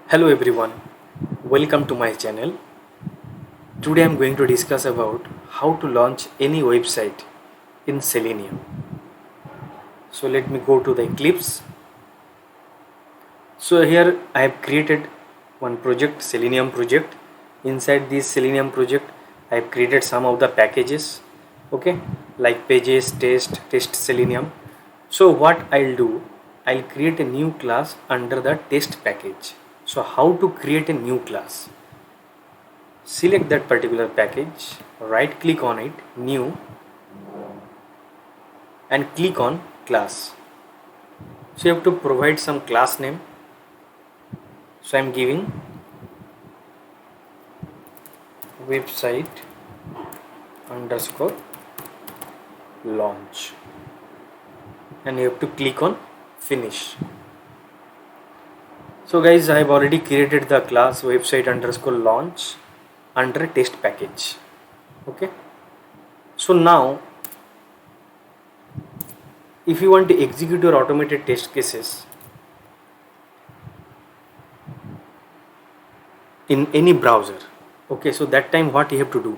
Hello everyone, welcome to my channel. Today I am going to discuss about how to launch any website in Selenium. So let me go to the Eclipse. So here I have created one project, Selenium project. Inside this Selenium project I have created some of the packages, okay, like pages, test Selenium. So what I'll do, I'll create a new class under the test package. So how to create a new class? Select that particular package, right click on it, new, and click on class. So you have to provide some class name. So I'm giving website underscore launch, and you have to click on finish. So guys, I have already created the class website underscore launch under test package. Okay, so now if you want to execute your automated test cases in any browser, okay, so that time what you have to do,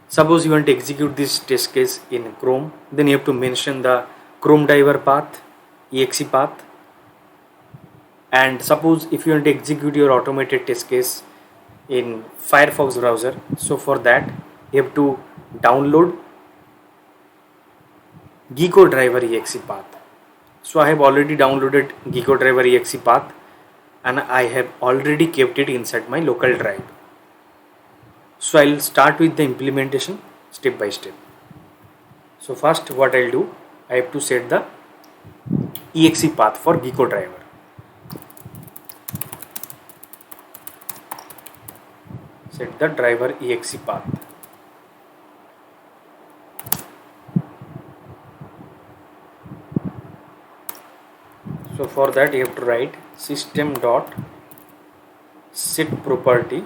suppose you want to execute this test case in Chrome, then you have to mention the Chrome driver path, exe path. And suppose if you want to execute your automated test case in Firefox browser, so for that you have to download Gecko driver exe path. So I have already downloaded Gecko driver exe path and I have already kept it inside my local drive. So I'll start with the implementation step by step. So first what I'll do, I have to set the exe path for Gecko driver. Set the driver exe path. So for that you have to write system dot set property.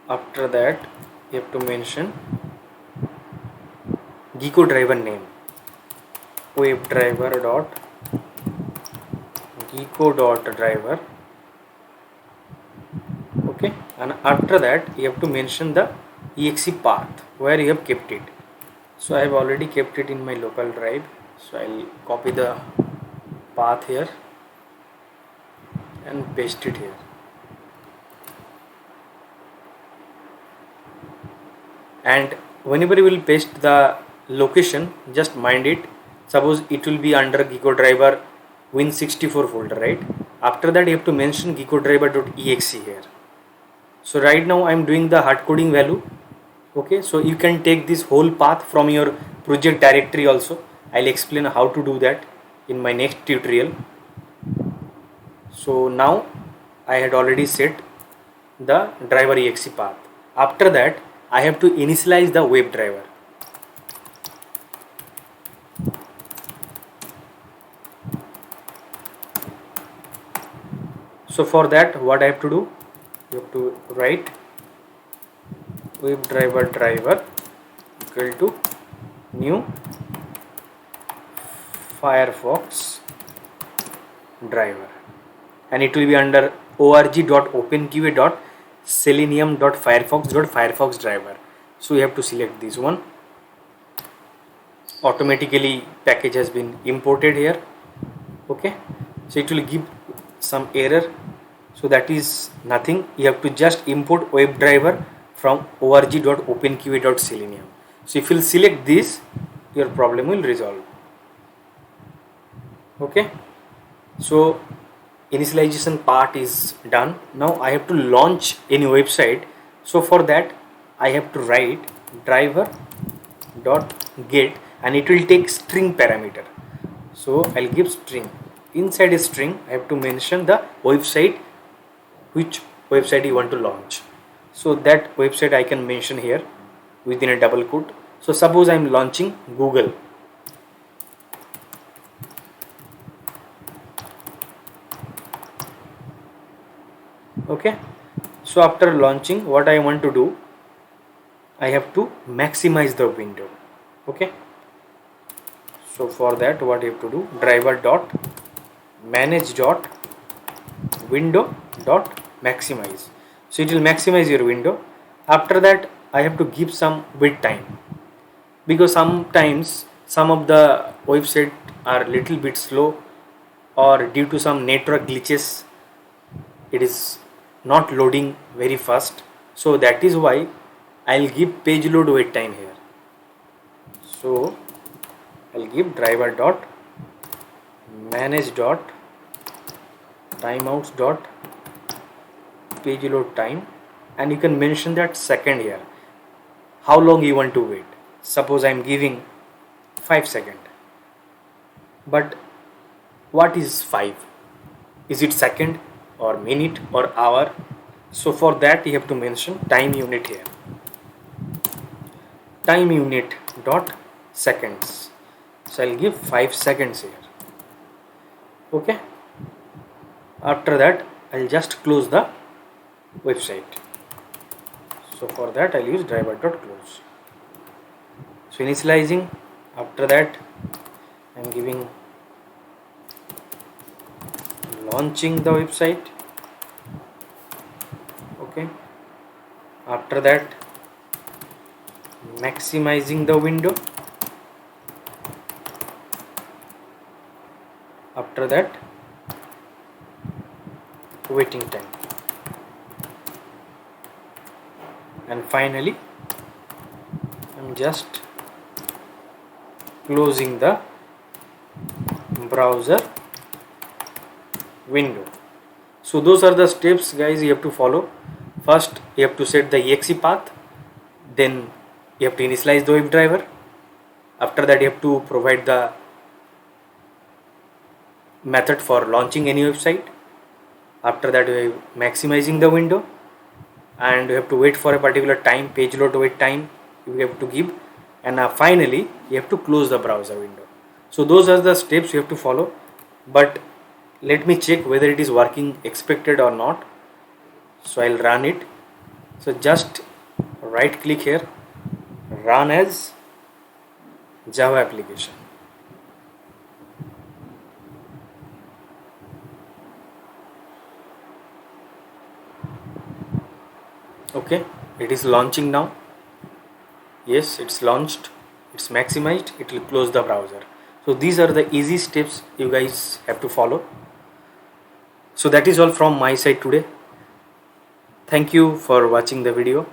After that you have to mention Gecko driver name, web driver dot Gecko dot driver. Okay, and after that you have to mention the exe path where you have kept it. So I have already kept it in my local drive, so I'll copy the path here and paste it here. And whenever you will paste the location, just mind it, suppose it will be under Gecko driver win64 folder, right? After that you have to mention Gecko driver.exe here. So right now I am doing the hard coding value. Okay, so you can take this whole path from your project directory also. I'll explain how to do that in my next tutorial. So now I had already set the driver exe path. After that I have to initialize the web driver. So for that what I have to do, you have to write web driver equal to new Firefox driver, and it will be under org.openqa.selenium.firefox.firefox driver. So you have to select this one. Automatically package has been imported here. Okay, so it will give some error, so that is nothing. You have to just import web driver from org.openqa.selenium. So if you select this, your problem will resolve. Okay, so initialization part is done. Now I have to launch any website. So for that I have to write driver.get, and it will take string parameter. So I'll give string. Inside a string I have to mention the website, which website you want to launch. So that website I can mention here within a double quote. So suppose I am launching Google. Okay, so after launching, what I want to do, I have to maximize the window. Okay, so for that what you have to do, driver dot manage dot window dot maximize. So it will maximize your window. After that I have to give some wait time, because sometimes some of the website are little bit slow, or due to some network glitches it is not loading very fast. So that is why I'll give page load wait time here. So I'll give driver dot manage dot timeouts dot page load time, and you can mention that second here, how long you want to wait. Suppose I'm giving 5 seconds, but what is 5? Is it second or minute or hour? So for that you have to mention time unit here, time unit dot seconds. So I'll give 5 seconds here. Okay, after that I'll just close the website. So for that I'll use driver dot close. So initializing, after that I'm giving launching the website. Okay, after that maximizing the window, after that waiting time, and finally I'm just closing the browser window. So those are the steps guys you have to follow. First you have to set the exe path, then you have to initialize the WebDriver. After that you have to provide the method for launching any website. After that you are maximizing the window, and you have to wait for a particular time, page load wait time you have to give, and finally you have to close the browser window. So those are the steps you have to follow, but let me check whether it is working expected or not. So I'll run it. So just right click here, run as Java application. Okay, it is launching now. Yes, it's launched, it's maximized, it will close the browser. So these are the easy steps you guys have to follow. So that is all from my side today. Thank you for watching the video.